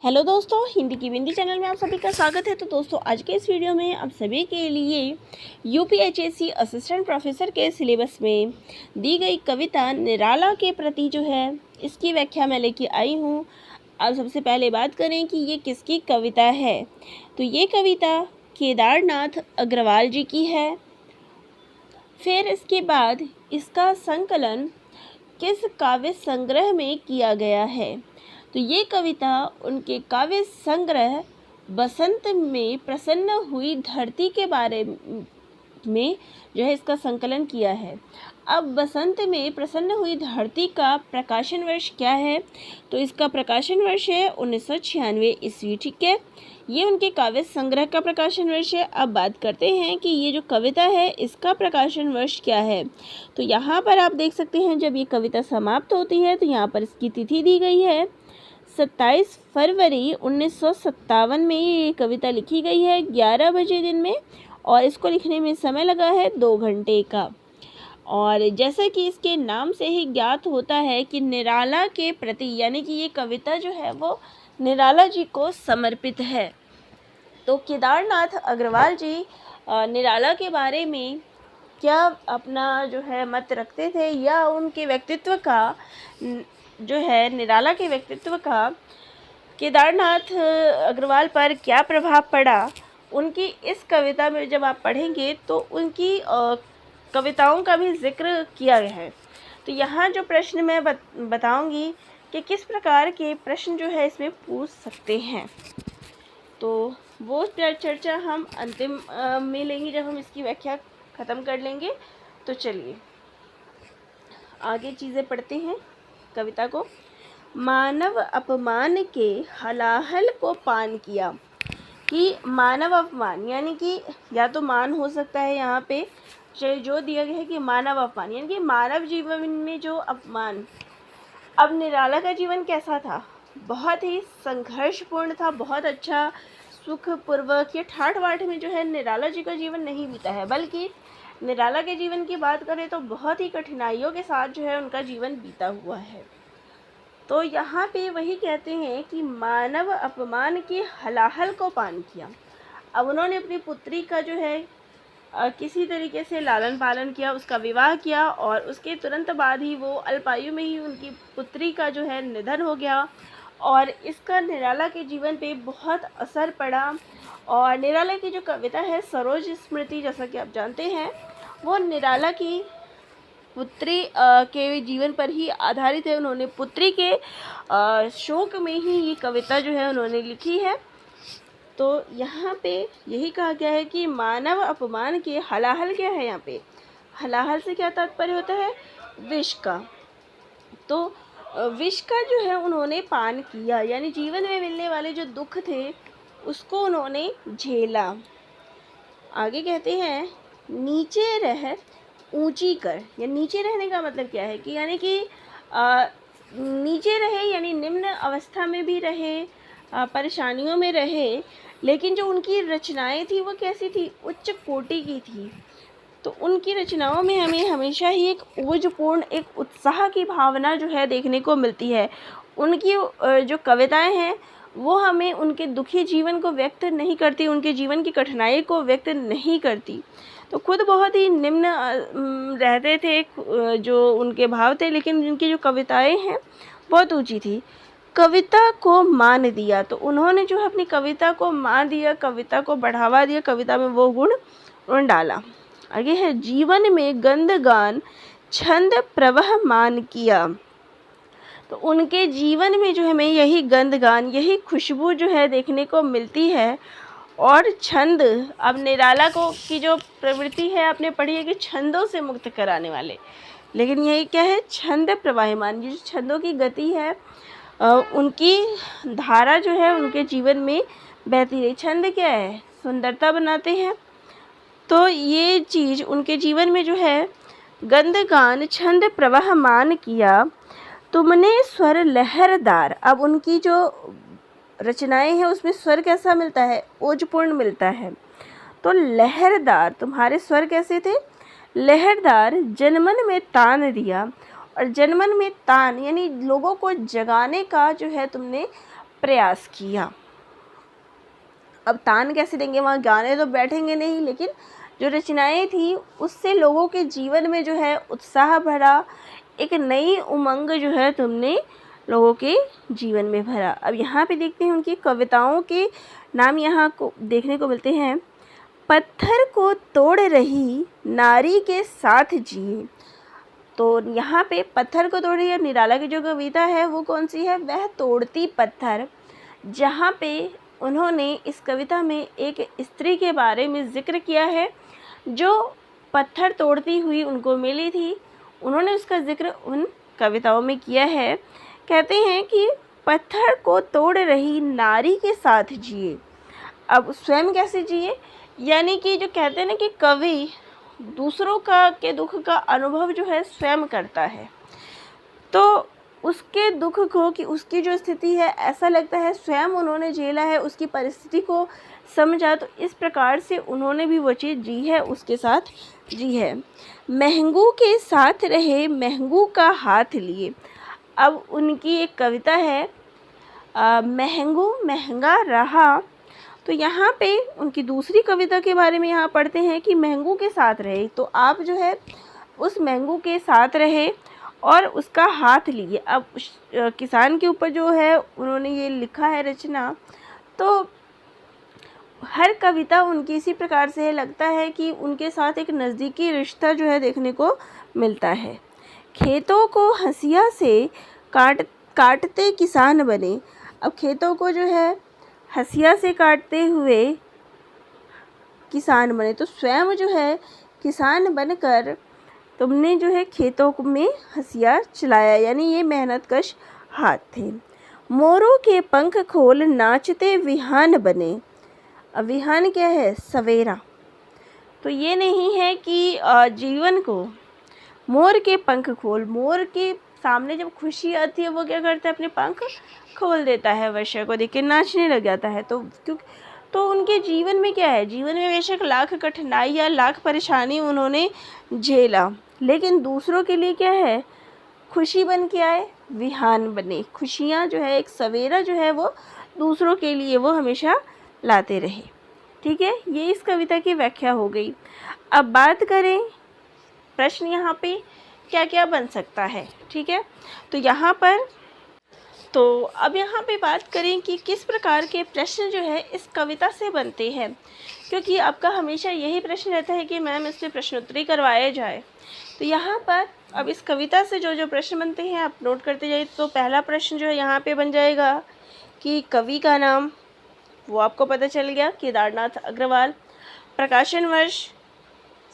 Hello दोस्तों, हिंदी की बिंदी channel में आप सभी का स्वागत है। तो दोस्तों, आज के इस वीडियो में आप सभी के लिए यूपीएचएससी असिस्टेंट प्रोफेसर के सिलेबस में दी गई कविता निराला के प्रति जो है इसकी व्याख्या मैं लेके आई हूँ। अब सबसे पहले बात करें कि ये किसकी कविता है। तो ये कविता केदारनाथ अग्रवाल जी की है। फिर इसके बाद इसका संकलन किस काव्य संग्रह में किया गया है। तो ये कविता उनके काव्य संग्रह बसंत में प्रसन्न हुई धरती के बारे में जो है इसका संकलन किया है। अब बसंत में प्रसन्न हुई धरती का प्रकाशन वर्ष क्या है। तो इसका प्रकाशन वर्ष है 1996 ईस्वी। ठीक है, ये उनके काव्य संग्रह का प्रकाशन वर्ष है। अब बात करते हैं कि ये जो कविता है इसका प्रकाशन वर्ष क्या है। तो यहाँ पर आप देख सकते हैं जब ये कविता समाप्त होती है तो यहाँ पर इसकी तिथि दी गई है 27 फरवरी 1957 में ये कविता लिखी गई है 11 बजे दिन में, और इसको लिखने में समय लगा है 2 घंटे का। और जैसा कि इसके नाम से ही ज्ञात होता है कि निराला के प्रति, यानी कि ये कविता जो है वो निराला जी को समर्पित है। तो केदारनाथ अग्रवाल जी निराला के बारे में क्या अपना जो है मत रखते थे, या उनके व्यक्तित्व का जो है निराला के व्यक्तित्व का केदारनाथ अग्रवाल पर क्या प्रभाव पड़ा, उनकी इस कविता में जब आप पढ़ेंगे तो उनकी कविताओं का भी जिक्र किया गया है। तो यहाँ जो प्रश्न मैं बताऊंगी कि किस प्रकार के प्रश्न जो है इसमें पूछ सकते हैं, तो वो चर्चा हम अंतिम में लेंगे जब हम इसकी व्याख्या ख़त्म कर लेंगे। तो चलिए आगे चीज़ें पढ़ते हैं कविता को। मानव अपमान के हलाहल को पान किया। कि मानव अपमान यानी कि या तो मान हो सकता है यहाँ पे जो दिया गया है कि मानव अपमान यानी कि मानव जीवन में जो अपमान। अब निराला का जीवन कैसा था, बहुत ही संघर्षपूर्ण था, बहुत अच्छा सुखपूर्वक या ठाठ बाट में जो है निराला जी का जीवन नहीं बीता है, बल्कि निराला के जीवन की बात करें तो बहुत ही कठिनाइयों के साथ जो है उनका जीवन बीता हुआ है। तो यहाँ पे वही कहते हैं कि मानव अपमान के हलाहल को पान किया। अब उन्होंने अपनी पुत्री का जो है किसी तरीके से लालन पालन किया, उसका विवाह किया, और उसके तुरंत बाद ही वो अल्पायु में ही उनकी पुत्री का जो है निधन हो गया, और इसका निराला के जीवन पे बहुत असर पड़ा। और निराला की जो कविता है सरोज स्मृति, जैसा कि आप जानते हैं, वो निराला की पुत्री के जीवन पर ही आधारित है। उन्होंने पुत्री के शोक में ही ये कविता जो है उन्होंने लिखी है। तो यहाँ पे यही कहा गया है कि मानव अपमान के हलाहल क्या है। यहाँ पे हलाहल से क्या तात्पर्य होता है, विष का। तो विष का जो है उन्होंने पान किया, यानी जीवन में मिलने वाले जो दुख थे उसको उन्होंने झेला। आगे कहते हैं नीचे रह ऊंची कर। या नीचे रहने का मतलब क्या है कि यानी कि नीचे रहे यानी निम्न अवस्था में भी रहे, परेशानियों में रहे, लेकिन जो उनकी रचनाएं थी वो कैसी थी, उच्च कोटि की थी। तो उनकी रचनाओं में हमें हमेशा ही एक ओजपूर्ण, एक उत्साह की भावना जो है देखने को मिलती है। उनकी जो कविताएं हैं वो हमें उनके दुखी जीवन को व्यक्त नहीं करती, उनके जीवन की कठिनाई को व्यक्त नहीं करती। तो खुद बहुत ही निम्न रहते थे जो उनके भाव थे, लेकिन उनकी जो कविताएं हैं बहुत ऊंची थी। कविता को मान दिया, तो उन्होंने जो है अपनी कविता को मान दिया, कविता को बढ़ावा दिया, कविता में वो गुण डाला। आगे है जीवन में गंधगान छंद प्रवहमान किया। तो उनके जीवन में जो है हमें यही गंधगान, यही खुशबू जो है देखने को मिलती है। और छंद, अब निराला को की जो प्रवृत्ति है आपने पढ़ी है कि छंदों से मुक्त कराने वाले, लेकिन यही क्या है, छंद प्रवाहमान। ये जो छंदों की गति है उनकी धारा जो है उनके जीवन में बहती रही। छंद क्या है, सुंदरता बनाते हैं। तो ये चीज़ उनके जीवन में जो है गंधगान छंद प्रवाहमान किया, तुमने स्वर लहरदार। अब उनकी जो रचनाएं हैं उसमें स्वर कैसा मिलता है, ओजपूर्ण मिलता है। तो लहरदार, तुम्हारे स्वर कैसे थे, लहरदार। जनमन में तान दिया, और जनमन में तान यानी लोगों को जगाने का जो है तुमने प्रयास किया। अब तान कैसे देंगे, वहाँ गाने तो बैठेंगे नहीं, लेकिन जो रचनाएं थी उससे लोगों के जीवन में जो है उत्साह भरा, एक नई उमंग जो है तुमने लोगों के जीवन में भरा। अब यहाँ पे देखते हैं उनकी कविताओं के नाम यहाँ को देखने को मिलते हैं। पत्थर को तोड़ रही नारी के साथ जिए। तो यहाँ पे पत्थर को तोड़ रही है, निराला की जो कविता है वो कौन सी है, वह तोड़ती पत्थर, जहाँ पे उन्होंने इस कविता में एक स्त्री के बारे में जिक्र किया है जो पत्थर तोड़ती हुई उनको मिली थी। उन्होंने उसका जिक्र उन कविताओं में किया है। कहते हैं कि पत्थर को तोड़ रही नारी के साथ जिए। अब स्वयं कैसे जिए, यानी कि जो कहते हैं ना कि कवि दूसरों का के दुख का अनुभव जो है स्वयं करता है, तो उसके दुख को, कि उसकी जो स्थिति है ऐसा लगता है स्वयं उन्होंने झेला है, उसकी परिस्थिति को समझा, तो इस प्रकार से उन्होंने भी वो चीज़ जी है, उसके साथ जी है। महंगू के साथ रहे महंगू का हाथ लिए। अब उनकी एक कविता है महंगू महंगा रहा। तो यहाँ पे उनकी दूसरी कविता के बारे में यहाँ पढ़ते हैं कि महंगू के साथ रहे, तो आप जो है उस महंगू के साथ रहे और उसका हाथ लिए। अब किसान के ऊपर जो है उन्होंने ये लिखा है रचना, तो हर कविता उनकी इसी प्रकार से लगता है कि उनके साथ एक नज़दीकी रिश्ता जो है देखने को मिलता है। खेतों को हंसिया से काटते किसान बने। अब खेतों को जो है हंसिया से काटते हुए किसान बने, तो स्वयं जो है किसान बनकर तुमने जो है खेतों में हंसिया चलाया, यानी ये मेहनतकश हाथ थे। मोरों के पंख खोल नाचते विहान बने। अब विहान क्या है, सवेरा। तो ये नहीं है कि जीवन को मोर के पंख खोल, मोर के सामने जब खुशी आती है वो क्या करता है, अपने पंख खोल देता है, वर्षा को देख के नाचने लग जाता है। तो उनके जीवन में क्या है, जीवन में बेशक लाख कठिनाई या लाख परेशानी उन्होंने झेला, लेकिन दूसरों के लिए क्या है, खुशी बन के आए, विहान बने। खुशियाँ जो है, एक सवेरा जो है वो दूसरों के लिए वो हमेशा लाते रहे। ठीक है, ये इस कविता की व्याख्या हो गई। अब बात करें प्रश्न यहाँ पे क्या क्या बन सकता है। ठीक है, तो अब यहाँ पे बात करें कि किस प्रकार के प्रश्न जो है इस कविता से बनते हैं, क्योंकि आपका हमेशा यही प्रश्न रहता है कि मैम इससे प्रश्नोत्तरी करवाया जाए। तो यहाँ पर अब इस कविता से जो जो प्रश्न बनते हैं आप नोट करते जाइए। तो पहला प्रश्न जो है यहाँ पे बन जाएगा कि कवि का नाम, वो आपको पता चल गया, केदारनाथ अग्रवाल। प्रकाशन वर्ष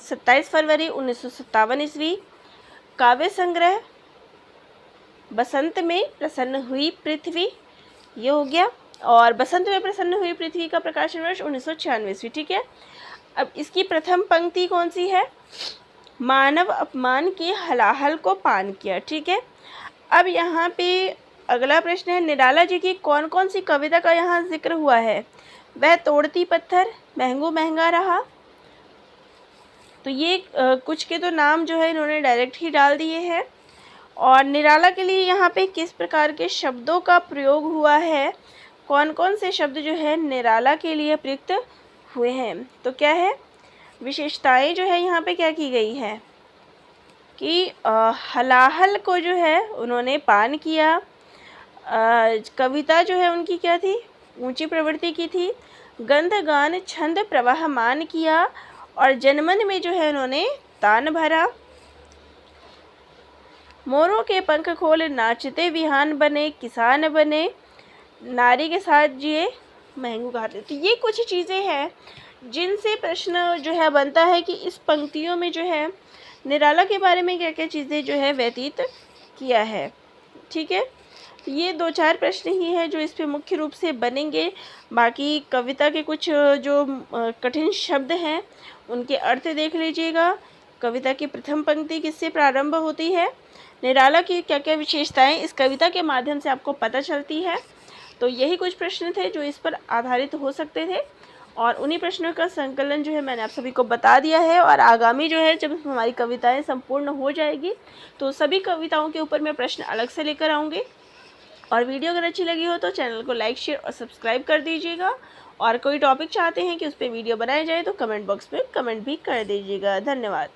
27 फरवरी 1957 ईस्वी। काव्य संग्रह बसंत में प्रसन्न हुई पृथ्वी, ये हो गया। और बसंत में प्रसन्न हुई पृथ्वी का प्रकाशन वर्ष 1996 ईस्वी। ठीक है, अब इसकी प्रथम पंक्ति कौन सी है, मानव अपमान के हलाहल को पान किया। ठीक है, अब यहाँ पे अगला प्रश्न है, निराला जी की कौन कौन सी कविता का यहाँ जिक्र हुआ है, वह तोड़ती पत्थर, महंगू महंगा रहा। तो ये कुछ के तो नाम जो है इन्होंने डायरेक्ट ही डाल दिए हैं। और निराला के लिए यहाँ पे किस प्रकार के शब्दों का प्रयोग हुआ है, कौन कौन से शब्द जो है निराला के लिए प्रयुक्त हुए हैं। तो क्या है, विशेषताएं जो है यहाँ पे क्या की गई है कि हलाहल को जो है उन्होंने पान किया। कविता जो है उनकी क्या थी, ऊंची प्रवृत्ति की थी। गंध गान छंद प्रवाहमान किया और जनमन में जो है उन्होंने तान भरा। मोरों के पंख खोल नाचते विहान बने, किसान बने, नारी के साथ जिए, महंगू का हाथ लिए। तो ये कुछ चीज़ें हैं जिनसे प्रश्न जो है बनता है कि इस पंक्तियों में जो है निराला के बारे में क्या क्या चीज़ें जो है व्यतीत किया है। ठीक है, तो ये 2-4 प्रश्न ही है जो इस पे मुख्य रूप से बनेंगे। बाकी कविता के कुछ जो कठिन शब्द हैं उनके अर्थ देख लीजिएगा। कविता की प्रथम पंक्ति किससे प्रारंभ होती है, निराला की क्या क्या विशेषताएं इस कविता के माध्यम से आपको पता चलती है। तो यही कुछ प्रश्न थे जो इस पर आधारित हो सकते थे और उन्हीं प्रश्नों का संकलन जो है मैंने आप सभी को बता दिया है। और आगामी जो है जब हमारी कविताएं संपूर्ण हो जाएगी तो सभी कविताओं के ऊपर मैं प्रश्न अलग से लेकर आऊँगी। और वीडियो अगर अच्छी लगी हो तो चैनल को लाइक, शेयर और सब्सक्राइब कर दीजिएगा। और कोई टॉपिक चाहते हैं कि उस पर वीडियो बनाया जाए तो कमेंट बॉक्स में कमेंट भी कर दीजिएगा। धन्यवाद।